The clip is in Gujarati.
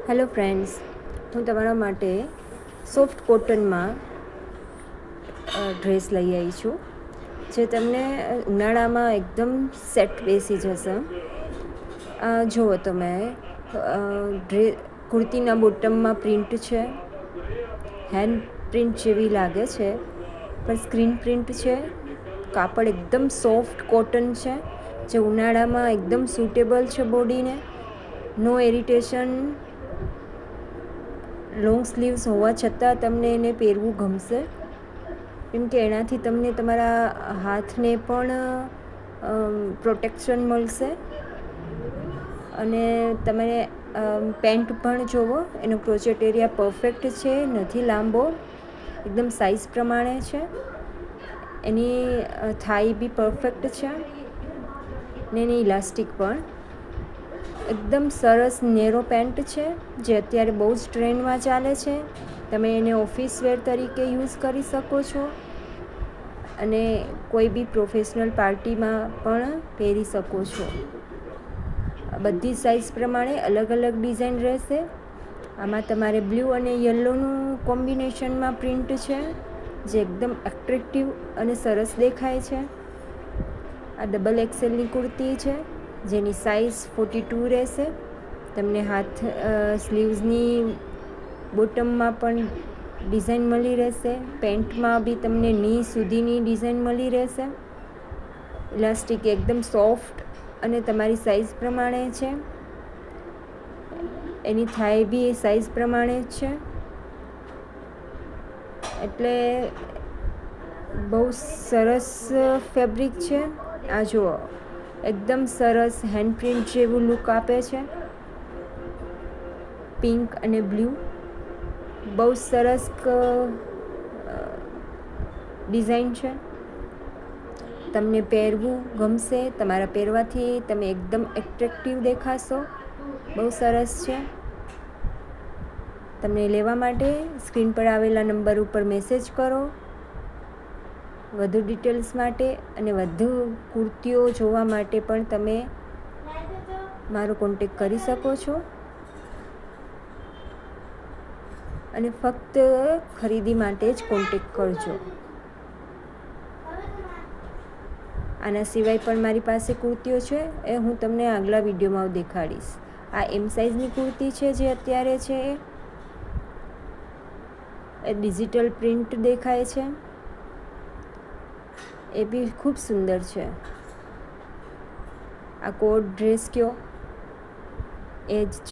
હેલો ફ્રેન્ડ્સ, હું તમારા માટે સોફ્ટ કોટનમાં ડ્રેસ લઈ આવી છું, જે તમને ઉનાળામાં એકદમ સેટ બેસી જશે. જુઓ તમે, કુર્તીના બોટમમાં પ્રિન્ટ છે, હેન્ડ પ્રિન્ટ જેવી લાગે છે, પણ સ્ક્રીન પ્રિન્ટ છે. કાપડ એકદમ સોફ્ટ કોટન છે, જે ઉનાળામાં એકદમ સૂટેબલ છે બોડીને. નો ઇરિટેશન, લોંગ સ્લીવ્સ હોવા છતાં તમને એને પહેરવું ગમશે, કેમ કે એનાથી તમને તમારા હાથને પણ પ્રોટેક્શન મળશે. અને તમે પેન્ટ પણ જુઓ, એનો ક્રોચેટ એરિયા પરફેક્ટ છે, નથી લાંબો, એકદમ સાઇઝ પ્રમાણે છે. એની થાઈ બી પરફેક્ટ છે ને એની ઇલાસ્ટિક પણ એકદમ સરસ નેરો પેન્ટ છે, જે અત્યારે બહુ જ ટ્રેન્ડમાં ચાલે છે. તમે એને ઓફિસ વેર તરીકે યુઝ કરી શકો છો અને કોઈ બી પ્રોફેશનલ પાર્ટીમાં પણ પહેરી શકો છો. બધી સાઇઝ પ્રમાણે અલગ અલગ ડિઝાઇન રહેશે. આમાં તમારે બ્લુ અને યલોનું કોમ્બિનેશનમાં પ્રિન્ટ છે, જે એકદમ એટ્રેક્ટિવ અને સરસ દેખાય છે. આ ડબલ એક્સેલની કુર્તી છે, જેની સાઇઝ 42 રહેશે. તમને હાથ સ્લીવ્સની બોટમમાં પણ ડિઝાઇન મળી રહેશે, પેન્ટમાં બી તમને ની સુધીની ડિઝાઇન મળી રહેશે. ઇલાસ્ટિક એકદમ સોફ્ટ અને તમારી સાઇઝ પ્રમાણે છે. એની થાઈ બી એ સાઇઝ પ્રમાણે જ છે, એટલે બહુ સરસ ફેબ્રિક છે. આ જુઓ, એકદમ સરસ હેન્ડ પ્રિન્ટ જેવું લુક આપે છે. પિંક અને બ્લુ બહુ સરસ ડિઝાઇન છે. તમને પહેરવું ગમશે, તમારા પહેરવાથી તમે એકદમ એટ્રેક્ટિવ દેખાશો. બહુ સરસ છે. તમને લેવા માટે સ્ક્રીન પર આવેલા નંબર ઉપર મેસેજ કરો. વધુ ડિટેલ્સ માટે અને વધુ કુર્તીઓ જોવા માટે પણ તમે મારો કોન્ટેક કરી શકો છો. અને ફક્ત ખરીદી માટે જ કોન્ટેક કરજો. આના સિવાય પણ મારી પાસે કુર્તીઓ છે, એ હું તમને આગલા વિડીયોમાં દેખાડીશ. આ એમ સાઇઝની કુર્તી છે, જે અત્યારે છે એ ડિજિટલ પ્રિન્ટ દેખાય છે, એ બી ખૂબ સુંદર છે. આ કોટ ડ્રેસ કયો એ જ